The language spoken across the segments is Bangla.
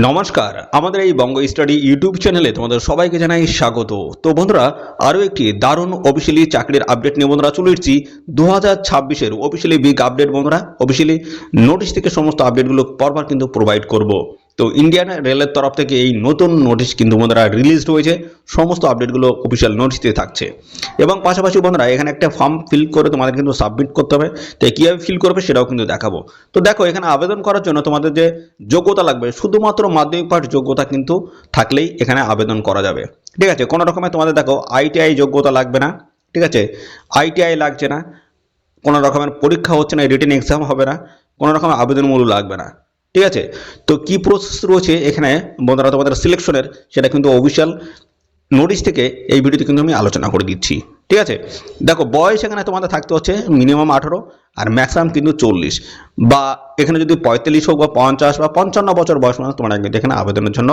নমস্কার, আমাদের এই বঙ্গ স্টাডি ইউটিউব চ্যানেলে তোমাদের সবাইকে জানাই স্বাগত। তো বন্ধুরা, আরও একটি দারুণ অফিসিয়ালি চাকরির আপডেট নিয়ে বন্ধুরা চলে এসেছি। 2026-এর অফিসিয়ালি বিগ আপডেট বন্ধুরা, অফিসিয়ালি নোটিশ থেকে সমস্ত আপডেটগুলো পরপর কিন্তু প্রোভাইড করব। তো ইন্ডিয়ান রেলের তরফ থেকে এই নতুন নোটিশ কিন্তু বন্ধুরা রিলিজড হয়েছে, সমস্ত আপডেটগুলো অফিসিয়াল নোটিশে থাকছে। এবং পাশাপাশি বন্ধুরা এখানে একটা ফর্ম ফিল করে তোমাদের কিন্তু সাবমিট করতে হবে। তাই কীভাবে ফিল করবে সেটাও কিন্তু দেখাবো। তো দেখো, এখানে আবেদন করার জন্য তোমাদের যে যোগ্যতা লাগবে, শুধুমাত্র মাধ্যমিক পাস যোগ্যতা কিন্তু থাকলেই এখানে আবেদন করা যাবে। ঠিক আছে, কোনো রকমের তোমাদের দেখো আইটিআই যোগ্যতা লাগবে না। ঠিক আছে, আইটিআই লাগছে না, কোনো রকমের পরীক্ষা হচ্ছে না, রিটেন এক্সাম হবে না, কোনো রকমের আবেদনমূলক লাগবে না। ঠিক আছে, তো কি প্রসেস রয়েছে এখানে বন্ধুরা তোমাদের সিলেকশনের, সেটা কিন্তু অফিসিয়াল নোটিশ থেকে এই ভিডিওতে কিন্তু আমি আলোচনা করে দিচ্ছি। ঠিক আছে, দেখো বয়স এখানে তোমাদের থাকতে হচ্ছে মিনিমাম 18 আর ম্যাক্সিমাম কিন্তু 40, বা এখানে যদি 45 হোক বা 50 বা 55 বছর বয়স মানুষ তোমরা কিন্তু এখানে আবেদনের জন্য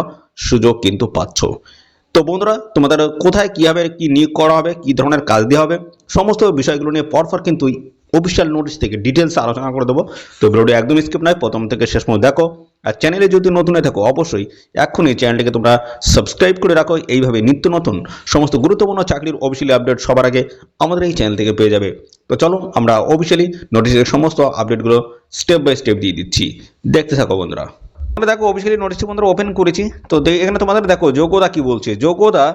সুযোগ কিন্তু পাচ্ছ। তো বন্ধুরা, তোমাদের কোথায় কীভাবে কি নিয়োগ করা হবে, কী ধরনের কাজ দেওয়া হবে, সমস্ত বিষয়গুলো নিয়ে পরপর কিন্তু অফিসিয়াল নোটিশ থেকে ডিটেলসে আলোচনা করে দেবো। তো ভিডিওটি একদম স্কিপ নয়, প্রথম থেকে শেষ পর্যন্ত দেখো। আর চ্যানেলে যদি নতুন হয়ে থাকো অবশ্যই এখনই চ্যানেলটিকে তোমরা সাবস্ক্রাইব করে রাখো। এইভাবে নিত্য নতুন সমস্ত গুরুত্বপূর্ণ চাকরির অফিসিয়ালি আপডেট সবার আগে আমাদের এই চ্যানেল থেকে পেয়ে যাবে। তো চলো আমরা অফিসিয়ালি নোটিশের সমস্ত আপডেটগুলো স্টেপ বাই স্টেপ দিয়ে দিচ্ছি, দেখতে থাকো বন্ধুরা। আমরা দেখো অফিসিয়ালি নোটিশটি বন্ধুরা ওপেন করেছি। তো এখানে তোমাদের দেখো যোগ্যতা কি বলছে। যোগ্যতা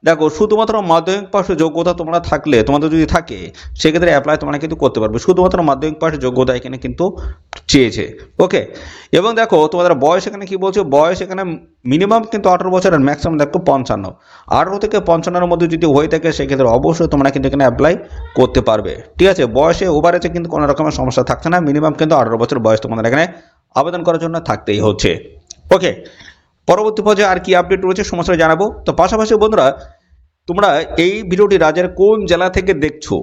দেখো শুধুমাত্র মাধ্যমিক পাশ যোগ্যতা তোমরা থাকলে, তোমাদের যদি থাকে সেক্ষেত্রে অ্যাপ্লাই তোমরা কিন্তু করতে পারবে। শুধুমাত্র মাধ্যমিক পাশ যোগ্যতা এখানে কিন্তু চেয়েছে। ওকে, এবং দেখো তোমাদের বয়স এখানে কি বলছে, বয়স এখানে মিনিমাম কিন্তু 18 বছর আর ম্যাক্সিমাম দেখো 55। 18 থেকে 55-এর মধ্যে যদি হয়ে থাকে সেক্ষেত্রে অবশ্যই তোমরা কিন্তু এখানে অ্যাপ্লাই করতে পারবে। ঠিক আছে, বয়সে ওভারেজে কিন্তু কোনো রকমের সমস্যা থাকছে না, মিনিমাম কিন্তু 18 বছর বয়স তোমাদের এখানে আবেদন করার জন্য থাকতেই হচ্ছে। ওকে, পরবর্তী পর্যায়ে আর কি আপডেট রয়েছে সমস্ত জানাবো। তো পাশাপাশি বন্ধুরা, তোমরা এই ভিডিওটি রাজ্যের কোন জেলা থেকে দেখছো,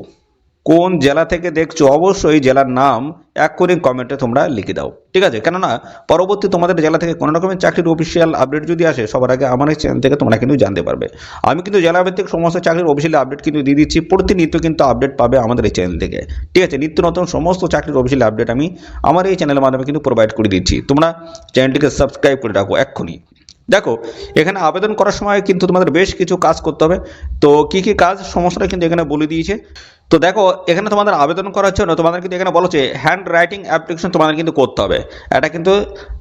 কোন জেলা থেকে দেখছো অবশ্যই জেলার নাম এক্ষুনি কমেন্টে তোমরা লিখে দাও। ঠিক আছে, কেননা পরবর্তী তোমাদের জেলা থেকে কোনো রকমের চাকরির অফিসিয়াল আপডেট যদি আসে সবার আগে আমার এই চ্যানেল থেকে তোমরা কিন্তু জানতে পারবে। আমি কিন্তু জেলাভিত্তিক সমস্ত চাকরির অফিসিয়াল আপডেট কিন্তু দিয়ে দিচ্ছি, প্রতিনিয়ত কিন্তু আপডেট পাবে আমাদের এই চ্যানেল থেকে। ঠিক আছে, নিত্য নতুন সমস্ত চাকরির অফিসিয়াল আপডেট আমি আমার এই চ্যানেলের মাধ্যমে কিন্তু প্রোভাইড করে দিচ্ছি। তোমরা চ্যানেলটিকে সাবস্ক্রাইব করে রাখো এক্ষুনি। দেখো, এখানে আবেদন করার সময় কিন্তু তোমাদের বেশ কিছু কাজ করতে হবে। তো কি কি কাজ সমস্যাটা কিন্তু এখানে বলে দিয়েছে। তো দেখো, এখানে তোমাদের আবেদন করার জন্য তোমাদের কিন্তু এখানে বলা হচ্ছে হ্যান্ড রাইটিং অ্যাপ্লিকেশন তোমাদের কিন্তু করতে হবে। এটা কিন্তু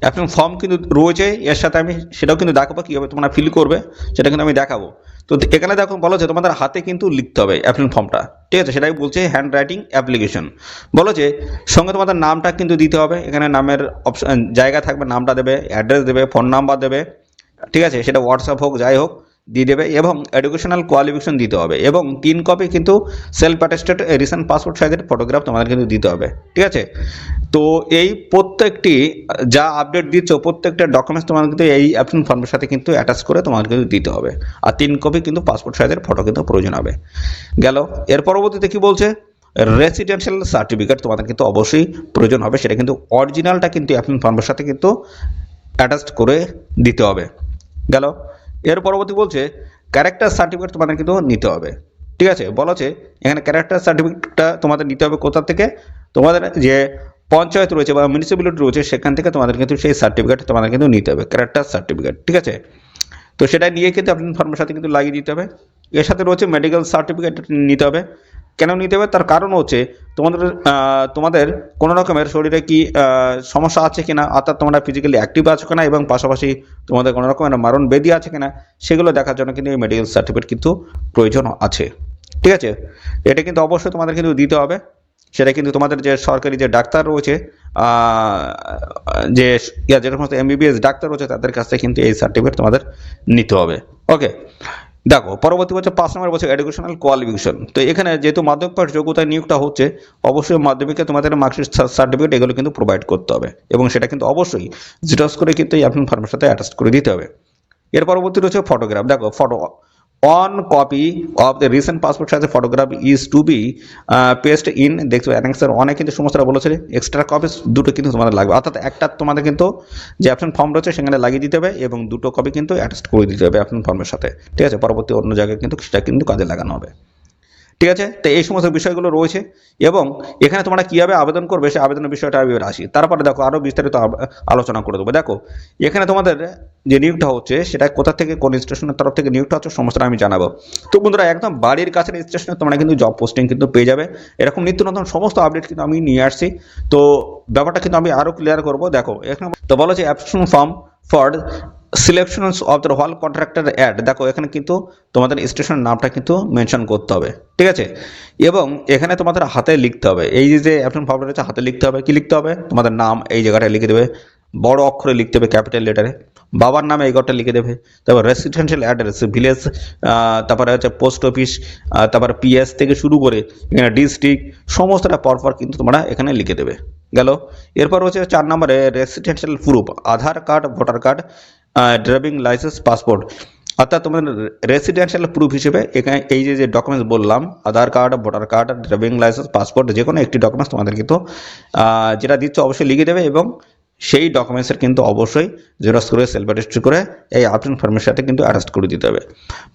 অ্যাপ্লিকেশন ফর্ম কিন্তু রয়েছে, এর সাথে আমি সেটাও কিন্তু দেখাবো কীভাবে তোমরা ফিল করবে, সেটা কিন্তু আমি দেখাবো। তো এখানে দেখো বলা হচ্ছে তোমাদের হাতে কিন্তু লিখতে হবে অ্যাপ্লিকেশন ফর্মটা। ঠিক আছে, সেটাই বলছে হ্যান্ড রাইটিং অ্যাপ্লিকেশন। বলো যে সঙ্গে তোমাদের নামটা কিন্তু দিতে হবে, এখানে নামের অপশন জায়গা থাকবে, নামটা দেবে, অ্যাড্রেস দেবে, ফোন নাম্বার দেবে। ঠিক আছে, সেটা হোয়াটসঅ্যাপ হোক যাই হোক দিয়ে দেবে, এবং এডুকেশনাল কোয়ালিফিকেশন দিতে হবে, এবং 3 কপি কিন্তু সেলফ অ্যাটেস্টেড রিসেন্ট পাসপোর্ট সাইজের ফটোগ্রাফ তোমাদের কিন্তু দিতে হবে। ঠিক আছে, তো এই প্রত্যেকটি যা আপডেট দিচ্ছ প্রত্যেকটা ডকুমেন্টস তোমাদের কিন্তু এই অ্যাপ্লিকেশন ফর্মের সাথে কিন্তু অ্যাটাচ করে তোমাদের কিন্তু দিতে হবে। আর 3 কপি কিন্তু পাসপোর্ট সাইজের ফটো কিন্তু প্রয়োজন হবে। গেল, এর পরবর্তীতে কি বলছে, রেসিডেন্সিয়াল সার্টিফিকেট তোমাদের কিন্তু অবশ্যই প্রয়োজন হবে, সেটা কিন্তু অরিজিনালটা কিন্তু অ্যাপ্লিকেশন ফর্মের সাথে কিন্তু অ্যাটাচ করে দিতে হবে। গেল, এর পরবর্তী বলছে ক্যারেক্টার সার্টিফিকেট তোমাদের কিন্তু নিতে হবে। ঠিক আছে, বলা হচ্ছে এখানে ক্যারেক্টার সার্টিফিকেটটা তোমাদের নিতে হবে কোথা থেকে, তোমাদের যে পঞ্চায়েত রয়েছে বা মিউনিসিপ্যালিটি রয়েছে সেখান থেকে তোমাদের কিন্তু সেই সার্টিফিকেট তোমাদের কিন্তু নিতে হবে, ক্যারেক্টার সার্টিফিকেট। ঠিক আছে, তো সেটা নিয়ে কিন্তু আপনার ফর্মের সাথে কিন্তু লাগিয়ে দিতে হবে। এর সাথে রয়েছে মেডিকেল সার্টিফিকেট নিতে হবে। কেন নিতে হবে, তার কারণ হচ্ছে তোমাদের কোনো রকমের শরীরে কি সমস্যা আছে কিনা, অর্থাৎ তোমরা ফিজিক্যালি অ্যাক্টিভ আছো কিনা, এবং পাশাপাশি তোমাদের কোনো রকমের মারণ ব্যাধি আছে কিনা সেগুলো দেখার জন্য কিন্তু এই মেডিকেল সার্টিফিকেট কিন্তু প্রয়োজন আছে। ঠিক আছে, এটা কিন্তু অবশ্যই তোমাদের কিন্তু দিতে হবে। সেটা কিন্তু তোমাদের যে সরকারি যে ডাক্তার রয়েছে, যে যে সমস্ত এমবিবিএস ডাক্তার রয়েছে তাদের কাছ থেকে কিন্তু এই সার্টিফিকেট তোমাদের নিতে হবে। ওকে, দেখো পরবর্তী বছর 5 নম্বর বছর এডুকেশনাল কোয়ালিফিকেশন। তো এখানে যেহেতু মাধ্যমিক পাশ যোগ্যতায় নিয়োগটা হচ্ছে, অবশ্যই মাধ্যমিকে তোমাদের মার্কশিট সার্টিফিকেট এগুলো কিন্তু প্রোভাইড করতে হবে, এবং সেটা কিন্তু অবশ্যই জেরক্স করে কিন্তু এই অ্যাপ্লিকেশন ফর্মের সাথে অ্যাটাচ করে দিতে হবে। এর পরবর্তী রয়েছে ফটোগ্রাফ। দেখো, photo on copy of the recent passport size photograph is to be paste in, দেখছো অ্যানেক্সার অনেক কিন্তু সমস্যাটা বলেছে, এক্সট্রা কপি দুটো কিন্তু তোমাদের লাগবে, অর্থাৎ একটা তোমাদের কিন্তু যে অ্যাপ্লিকেশন ফর্ম রয়েছে সেখানে লাগিয়ে দিতে হবে, এবং 2টো কপি কিন্তু অ্যাটাচ করে দিতে হবে অ্যাপ্লিকেশন ফর্মের সাথে। ঠিক আছে, পরবর্তী অন্য জায়গায় কিন্তু সেটা কিন্তু কাজে লাগানো হবে। ঠিক আছে, তো এই সমস্ত বিষয়গুলো রয়েছে, এবং এখানে তোমরা কীভাবে আবেদন করবে সেই আবেদনের বিষয়টা আমি আসি, তারপরে দেখো আরও বিস্তারিত আলোচনা করে দেবো। দেখো, এখানে তোমাদের যে নিয়োগটা হচ্ছে সেটা কোথা থেকে কোন স্টেশনের তরফ থেকে নিয়োগটা হচ্ছে সমস্তটা আমি জানাবো। তো বন্ধুরা একদম বাড়ির কাছের স্টেশনে তোমরা কিন্তু জব পোস্টিং কিন্তু পেয়ে যাবে। এরকম নিত্য নতুন সমস্ত আপডেট কিন্তু আমি নিয়ে আসছি। তো ব্যাপারটা কিন্তু আমি আরো ক্লিয়ার করব। দেখো এখানে তো বলা হচ্ছে application form for selections of the hall contractor ad. দেখো এখানে কিন্তু তোমাদের স্টেশনের নামটা কিন্তু মেনশন করতে হবে, ঠিক আছে। এবং এখানে তোমাদের হাতে লিখতে হবে, এই যে অ্যাপ্লিকেশন ফর্মটা রয়েছে হাতে লিখতে হবে। কি লিখতে হবে? তোমাদের নাম এই জায়গাটায় লিখে দেবে, বড় অক্ষরে লিখতে হবে ক্যাপিটাল লেটারে। বাবার নামে এই ঘরটা লিখে দেবে। তারপর রেসিডেন্সিয়াল অ্যাড্রেস, ভিলেজ, তারপরে হচ্ছে পোস্ট অফিস, তারপরে পিএস থেকে শুরু করে এখানে ডিস্ট্রিক্ট সমস্তটা পরপর কিন্তু তোমরা এখানে লিখে দেবে। গেল। এরপর হচ্ছে 4 নম্বরে residential proof, Aadhaar card, voter card, driving licence, passport. অর্থাৎ তোমাদের রেসিডেন্সিয়াল প্রুফ হিসেবে এখানে এই যে ডকুমেন্টস বললাম, Aadhaar card, voter card, driving licence, passport, যে কোনো একটি ডকুমেন্টস তোমাদের কিন্তু যেটা দিচ্ছ অবশ্যই লিখে দেবে এবং সেই ডকুমেন্টসের কিন্তু অবশ্যই জেরক্স করে সেলফ অ্যাটেস্ট করে এই আপডেট ফর্মের সাথে কিন্তু অ্যাটাচ করে দিতে হবে।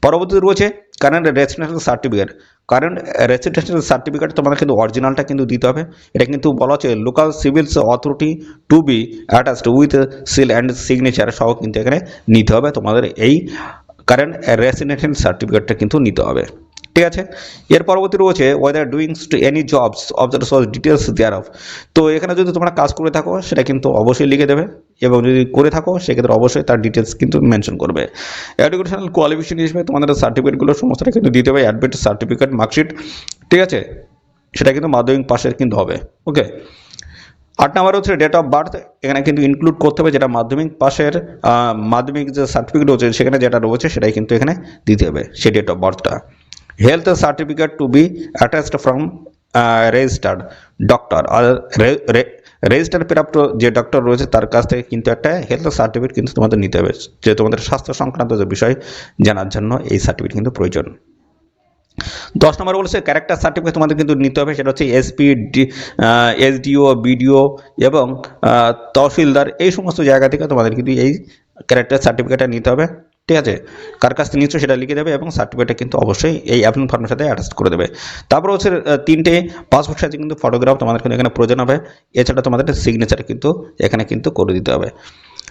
পরবর্তীতে রয়েছে current residential certificate. Current residential certificate তোমাদের কিন্তু অরিজিনালটা কিন্তু দিতে হবে। এটা কিন্তু বলা হচ্ছে local civils authority to be attached with seal and signature সহ কিন্তু এখানে নিতে হবে। তোমাদের এই কারেন্ট রেসিডেন্সিয়াল সার্টিফিকেটটা কিন্তু নিতে হবে, ঠিক আছে। এর পরবর্তী রয়েছে whether doings to any jobs of the source details there of. তো এখানে যদি তোমরা কাজ করে থাকো সেটা কিন্তু অবশ্যই লিখে দেবে এবং যদি করে থাকো সেক্ষেত্রে অবশ্যই তার ডিটেলস কিন্তু মেনশন করবে। এডুকেশনাল কোয়ালিফিকেশন হিসেবে তোমাদের সার্টিফিকেটগুলো সমস্তটা কিন্তু দিতে হবে, অ্যাডমিট সার্টিফিকেট, মার্কশিট, ঠিক আছে। সেটা কিন্তু মাধ্যমিক পাশের কিন্তু হবে, ওকে। 8 নম্বর হচ্ছে ডেট অফ বার্থ। এখানে কিন্তু ইনক্লুড করতে হবে যেটা মাধ্যমিক পাশের মাধ্যমিক যে সার্টিফিকেট রয়েছে সেখানে যেটা রয়েছে সেটাই কিন্তু এখানে দিতে হবে, সেই ডেট অফ বার্থটা। Health certificate to be attached from registered doctor, আর রেজিস্টার প্রাপ্ত যে ডক্টর রয়েছে তার কাছ থেকে কিন্তু একটা হেলথ সার্টিফিকেট কিন্তু তোমাদের নিতে হবে, যে তোমাদের স্বাস্থ্য সংক্রান্ত যে বিষয় জানার জন্য এই সার্টিফিকেট কিন্তু প্রয়োজন। 10 নম্বর বলেছে ক্যারেক্টার সার্টিফিকেট তোমাদের কিন্তু নিতে হবে, সেটা হচ্ছে এসপি, এসডিও, বিডিও এবং তহসিলদার এই সমস্ত জায়গা থেকে তোমাদের কিন্তু এই ক্যারেক্টার সার্টিফিকেটটা নিতে হবে, ঠিক আছে। কার কাছ থেকে নিচ্ছ সেটা লিখে দেবে এবং সার্টিফিকেটটা কিন্তু অবশ্যই এই অ্যাপ্লিকেশন ফর্মের সাথে অ্যাটাচ করে দেবে। তারপর হচ্ছে 3টে পাসপোর্ট সাইজে কিন্তু ফটোগ্রাফ তোমাদের কিন্তু এখানে প্রয়োজন হবে। এছাড়া তোমাদের সিগনেচার কিন্তু এখানে কিন্তু করে দিতে হবে,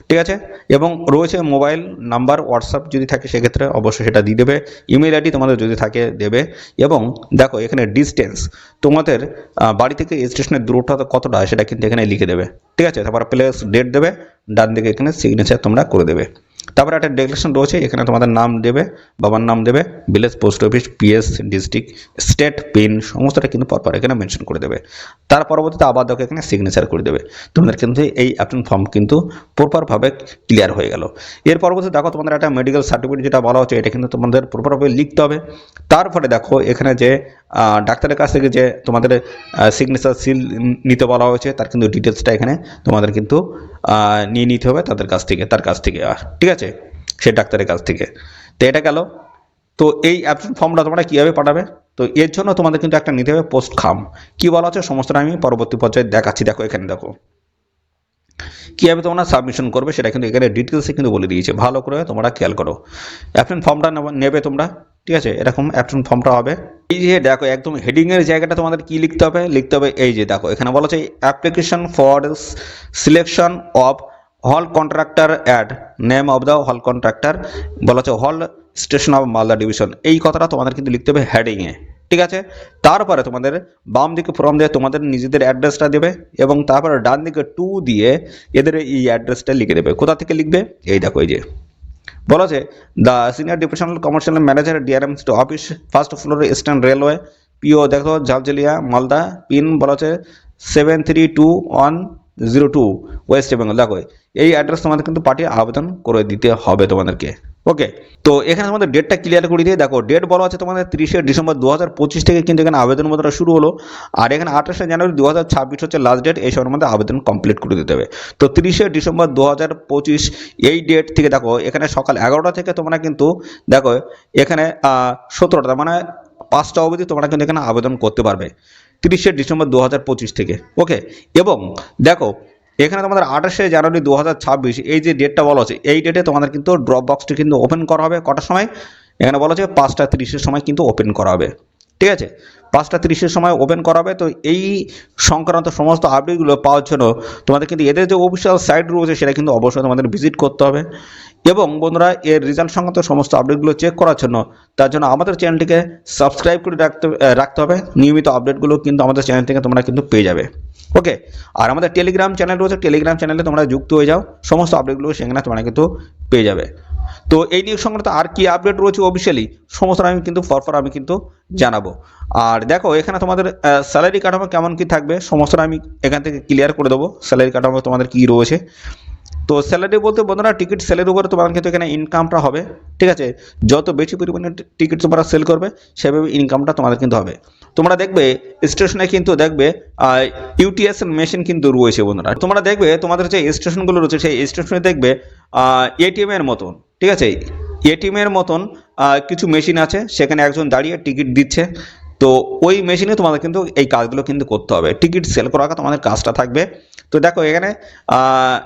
ঠিক আছে। এবং রয়েছে মোবাইল নাম্বার, হোয়াটসঅ্যাপ যদি থাকে সেক্ষেত্রে অবশ্যই সেটা দিয়ে দেবে। ইমেল আইডি তোমাদের যদি থাকে দেবে। এবং দেখো এখানে ডিস্টেন্স তোমাদের বাড়ি থেকে স্টেশনের দূরত্বটা কতটা সেটা কিন্তু এখানে লিখে দেবে, ঠিক আছে। তারপর প্লেস, ডেট দেবে, ডান দিকে এখানে সিগনেচার তোমরা করে দেবে। তারপরে একটা ডেক্লারেশন রয়েছে, এখানে তোমাদের নাম দেবে, বাবার নাম দেবে, village, post office, PS, district, state, pin সমস্তটা কিন্তু পরপর এখানে মেনশন করে দেবে। তার পরবর্তীতে আবার দেখো এখানে সিগনেচার করে দেবে। তোমাদের কিন্তু এই অ্যাপ্লিকেশন ফর্ম কিন্তু প্রপারভাবে ক্লিয়ার হয়ে গেল। এর পরবর্তীতে দেখো তোমাদের একটা মেডিকেল সার্টিফিকেট যেটা বলা হচ্ছে এটা কিন্তু তোমাদের প্রপারভাবে লিখতে হবে। তারপরে দেখো এখানে যে ডাক্তারের কাছ থেকে যে তোমাদের সিগনেচার সিল নিতে বলা হয়েছে তার কিন্তু ডিটেলসটা এখানে তোমাদের কিন্তু নিয়ে নিতে হবে তার কাছ থেকে, ঠিক আছে, সেই ডাক্তারের কাছ থেকে। তো এটা গেল। তো এই অ্যাপ্লিকেশন ফর্মটা তোমরা কীভাবে পাঠাবে? তো এর জন্য তোমাদের কিন্তু একটা নিতে হবে পোস্ট খাম। কী বলা হচ্ছে সমস্তটা আমি পরবর্তী পর্যায়ে দেখাচ্ছি। দেখো এখানে দেখো কীভাবে তোমরা সাবমিশন করবে সেটা কিন্তু এখানে ডিটেলসে কিন্তু বলে দিয়েছে, ভালো করে তোমরা খেয়াল করো। অ্যাপ্লিকেশন ফর্মটা নেবে তোমরা, ঠিক আছে, এরকম অ্যাপ্লিকেশন ফর্মটা হবে। এই যে দেখো একদম হেডিংয়ের জায়গাটা তোমাদের কি লিখতে হবে? এই যে দেখো এখানে বলা হচ্ছে application for selection of hall contractor ad name of the hall contractor, বলা হচ্ছে হল স্টেশন অফ মালদা ডিভিশন। এই কথাটা তোমাদের কিন্তু লিখতে হবে হেডিংয়ে, ঠিক আছে। তারপরে তোমাদের বাম দিকে ফর্ম দিয়ে তোমাদের নিজেদের অ্যাড্রেসটা দেবে এবং তারপরে ডান দিকে 2 দিয়ে এদের এই অ্যাড্রেসটা লিখে দেবে। কোথা থেকে লিখবে? এই দেখো এই যে বলা আছে the senior divisional commercial manager DRM's to office, first floor, eastern railway, PO দেখো ঝালঝালিয়া মালদা, পিন বলা আছে 732102 ওয়েস্ট বেঙ্গল। দেখো এই অ্যাড্রেস তোমাদের কিন্তু পাঠিয়ে আবেদন করে দিতে হবে তোমাদেরকে, ওকে। তো এখানে তোমাদের ডেটটা ক্লিয়ার করে দিয়ে দেখো ডেট বলা আছে তোমাদের 30শে ডিসেম্বর 2025 থেকে কিন্তু এখানে আবেদন পত্র শুরু হলো। আর এখানে 28শে জানুয়ারি 2026 হচ্ছে লাস্ট ডেট, এই সময়ের মধ্যে আবেদন কমপ্লিট করে দিতে হবে। তো 30শে ডিসেম্বর 2025 এই ডেট থেকে দেখো এখানে সকাল 11টা থেকে তোমরা কিন্তু দেখো এখানে 17টা মানে 5টা অবধি তোমরা কিন্তু এখানে আবেদন করতে পারবে 30শে ডিসেম্বর 2025 থেকে, ওকে। এবং দেখো এখানে তোমাদের 28শে জানুয়ারি 2026 এই যে ডেটটা বলা আছে এই ডেটে তোমাদের কিন্তু ড্রপ বক্সটি কিন্তু ওপেন করা হবে। কটার সময়? এখানে বলা আছে 5:30 সময় কিন্তু ওপেন করা হবে, ঠিক আছে। 5:30 সময় ওপেন করা হবে। তো এই সংক্রান্ত সমস্ত আপডেটগুলো পাওয়ার জন্য তোমাদের কিন্তু এদের যে অফিসিয়াল সাইট রয়েছে সেটা কিন্তু অবশ্যই তোমাদের ভিজিট করতে হবে এবং বন্ধুরা এর রেজাল্ট সংক্রান্ত সমস্ত আপডেটগুলো চেক করার জন্য তার জন্য আমাদের চ্যানেলটিকে সাবস্ক্রাইব করে রাখতে হবে। নিয়মিত আপডেটগুলো কিন্তু আমাদের চ্যানেল থেকে তোমরা কিন্তু পেয়ে যাবে। ওকে, আর আমাদের টেলিগ্রাম চ্যানেল রয়েছে, টেলিগ্রাম চ্যানেলে তোমরা যুক্ত হয়ে যাও, সমস্ত আপডেটগুলো সেখানে তোমরা কিন্তু পেয়ে যাবে। তো এই নিয়োগ সংক্রান্ত আর কি আপডেট রয়েছে অফিসিয়ালি সমস্ত আমি কিন্তু পরপর আমি কিন্তু জানাবো। আর দেখো এখানে তোমাদের স্যালারি কাঠামো কেমন কি থাকবে সমস্ত আমি এখান থেকে ক্লিয়ার করে দেবো। স্যালারি কাঠামো তোমাদের কি রয়েছে, তো স্যালারি বলতে বন্ধুরা টিকিট সেলের উপরে তোমার কিন্তু এখানে ইনকামটা হবে। ঠিক আছে, যত বেশি পরিমাণে টিকিট তোমরা সেল করবে সেভাবে ইনকামটা তোমাদের কিন্তু হবে। তোমরা দেখবে স্টেশনে কিন্তু দেখবে ইউটিএস মেশিন কিন্তু রয়েছে বন্ধুরা। তোমরা দেখবে তোমাদের যে স্টেশনগুলো রয়েছে সেই স্টেশনে দেখবে এটিএম এর মতন, ঠিক আছে, এটিএম এর মতন কিছু মেশিন আছে, সেখানে একজন দাঁড়িয়ে টিকিট দিচ্ছে। তো ওই মেশিনে তোমাদের কিন্তু এই কাজগুলো কিন্তু করতে হবে, টিকিট সেল করা তোমাদের কাজটা থাকবে। তো দেখো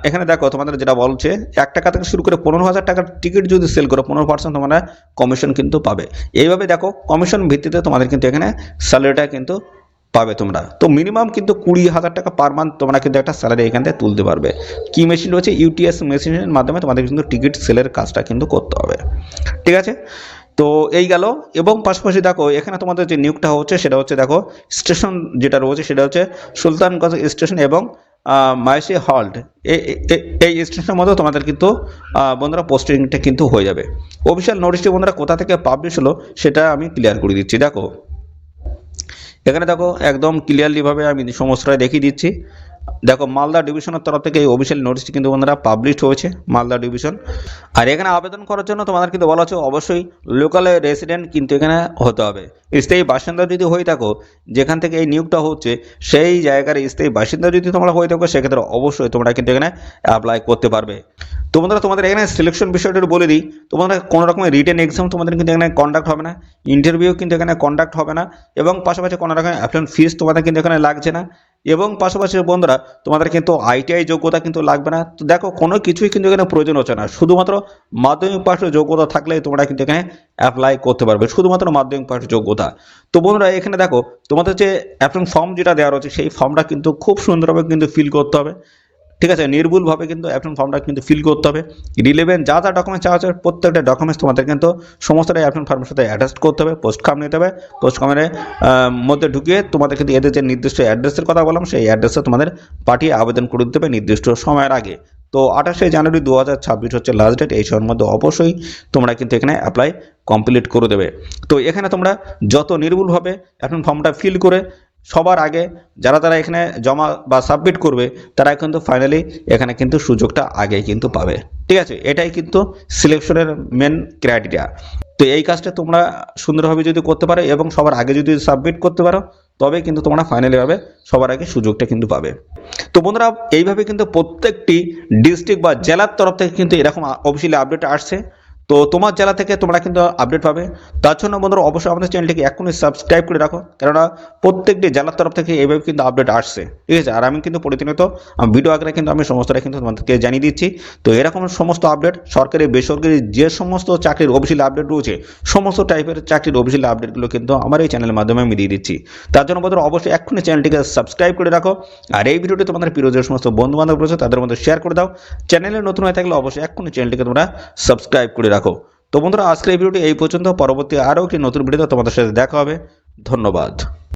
এখানে দেখো তোমাদের যেটা বলছে 1 টাকা থেকে শুরু করে 15,000 টাকার টিকিট যদি সেল করো 15% তোমরা কমিশন কিন্তু পাবে। এইভাবে দেখো কমিশন ভিত্তিতে তোমাদের কিন্তু এখানে স্যালারিটা কিন্তু পাবে তোমরা। তো মিনিমাম কিন্তু 20,000 টাকা পার মান্থ তোমরা কিন্তু একটা স্যালারি এখান থেকে তুলতে পারবে। কি মেশিন রয়েছে, ইউটিএস মেশিনের মাধ্যমে তোমাদের কিন্তু টিকিট সেলের কাজটা কিন্তু করতে হবে। ঠিক আছে, তো এই গেল। এবং পাশাপাশি দেখো এখানে তোমাদের যে নিয়োগটা হচ্ছে সেটা হচ্ছে দেখো স্টেশন যেটা রয়েছে সেটা হচ্ছে সুলতানগঞ্জ স্টেশন এবং মাইসি হল্ট, এই স্টেশনের মধ্যে তোমাদের কিন্তু বন্ধুরা পোস্টিংটা কিন্তু হয়ে যাবে। অফিসিয়াল নোটিশটি বন্ধুরা কোথা থেকে পাবলিশ হলো সেটা আমি ক্লিয়ার করে দিচ্ছি। দেখো এখানে দেখো একদম ক্লিয়ারলিভাবে আমি সমস্তটাই দেখিয়ে দিচ্ছি। দেখো মালদা ডিভিশনের তরফ থেকে এই অফিসিয়াল নোটিশটি কিন্তু বন্ধুরা পাবলিশ হয়েছে, মালদা ডিভিশন। আর এখানে আবেদন করার জন্য তোমাদের কিন্তু বলা হচ্ছে অবশ্যই লোকালে রেসিডেন্ট কিন্তু এখানে হতে হবে। স্থায়ী বাসিন্দা যদি হয়ে থাকো, যেখান থেকে এই নিয়োগটা হচ্ছে সেই জায়গার স্থায়ী বাসিন্দা যদি তোমরা হয়ে থাকো সেক্ষেত্রে অবশ্যই তোমরা কিন্তু এখানে অ্যাপ্লাই করতে পারবে। তো বন্ধুরা তোমাদের এখানে সিলেকশন বিষয়টা বলে দিই, তোমরা কোনো রকমের রিটেন এক্সাম তোমাদের কিন্তু এখানে কন্ডাক্ট হবে না, ইন্টারভিউ কিন্তু এখানে কন্ডাক্ট হবে না, এবং পাশাপাশি কোনো রকমের অ্যাপ্লিকেশন ফিস তোমাদের কিন্তু এখানে লাগছে না, এবং পাশাপাশি বন্ধুরা তোমাদের কিন্তু আইটিআই যোগ্যতা কিন্তু লাগবে না। তো দেখো কোনো কিছুই কিন্তু এখানে প্রয়োজন হচ্ছে না, শুধুমাত্র মাধ্যমিক পাশের যোগ্যতা থাকলেই তোমরা কিন্তু এখানে অ্যাপ্লাই করতে পারবে, শুধুমাত্র মাধ্যমিক পাশের যোগ্যতা। তো বন্ধুরা এখানে দেখো তোমাদের যে অ্যাপ্লিকেশন ফর্ম যেটা দেওয়া রয়েছে সেই ফর্মটা কিন্তু খুব সুন্দরভাবে কিন্তু ফিল করতে হবে। ঠিক আছে, নির্ভুলভাবে কিন্তু অ্যাপ্লিকেশন ফর্মটা কিন্তু ফিল করতে হবে। রিলেভেন্ট যা যা ডকুমেন্টস চাওয়া আছে প্রত্যেকটা ডকুমেন্টস তোমাদের কিন্তু সমস্তটাই অ্যাপ্লিকেশন ফর্মের সাথে অ্যাটাচ করতে হবে। পোস্ট খাম নিতে হবে, পোস্ট খামের মধ্যে ঢুকিয়ে তোমাদের কিন্তু এদের যে নির্দিষ্ট অ্যাড্রেসের কথা বললাম সেই অ্যাড্রেসে তোমাদের পাঠিয়ে আবেদন করে দিতে হবে নির্দিষ্ট সময়ের আগে। তো 28শে জানুয়ারি 2026 হচ্ছে লাস্ট ডেট, এই সময়ের মধ্যে অবশ্যই তোমরা কিন্তু এখানে অ্যাপ্লাই কমপ্লিট করে দেবে। তো এখানে তোমরা যত নির্ভুলভাবে অ্যাপ্লিকেশন ফর্মটা ফিল করে সবার আগে যারা এখানে জমা বা সাবমিট করবে তারা কিন্তু ফাইনালি এখানে কিন্তু সুযোগটা আগে কিন্তু পাবে। ঠিক আছে, এটাই কিন্তু সিলেকশনের মেন ক্রাইটেরিয়া। তো এই কাজটা তোমরা সুন্দরভাবে যদি করতে পারো এবং সবার আগে যদি সাবমিট করতে পারো তবে কিন্তু তোমরা ফাইনালিভাবে সবার আগে সুযোগটা কিন্তু পাবে। তো বন্ধুরা এইভাবে কিন্তু প্রত্যেকটি ডিস্ট্রিক্ট বা জেলার তরফ থেকে কিন্তু এরকম অফিসিয়ালি আপডেট আসছে। তো তোমার জেলা থেকে তোমরা কিন্তু আপডেট পাবে। তার জন্য বন্ধুরা অবশ্যই আমাদের চ্যানেলটিকে এখনই সাবস্ক্রাইব করে রাখো, কেননা প্রত্যেকটি জেলার তরফ থেকে এইভাবে কিন্তু আপডেট আসছে। ঠিক আছে, আর আমি কিন্তু প্রতিনিয়ত ভিডিও আকারে কিন্তু আমি সমস্তটা কিন্তু তোমাদেরকে জানিয়ে দিচ্ছি। তো এরকম সমস্ত আপডেট সরকারি বেসরকারি যে সমস্ত চাকরির অফিসিয়াল আপডেট রয়েছে সমস্ত টাইপের চাকরির অফিসিয়াল আপডেটগুলো কিন্তু আমার এই চ্যানেলের মাধ্যমে আমি দিয়ে দিচ্ছি। তার জন্য বন্ধুরা অবশ্যই এখনই চ্যানেলটিকে সাবস্ক্রাইব করে রাখো, আর এই ভিডিওটি তোমাদের প্রিয় যে সমস্ত বন্ধু বান্ধব রয়েছে তাদের মধ্যে শেয়ার করে দাও। চ্যানেলে নতুন হয়ে থাকলে অবশ্যই এখনই চ্যানেলটিকে তোমরা সাবস্ক্রাইব করে রাখো। তো বন্ধুরা আজকের এই ভিডিওটি এই পর্যন্ত, পরবর্তী আরও একটি নতুন ভিডিওতে তোমাদের সাথে দেখা হবে। ধন্যবাদ।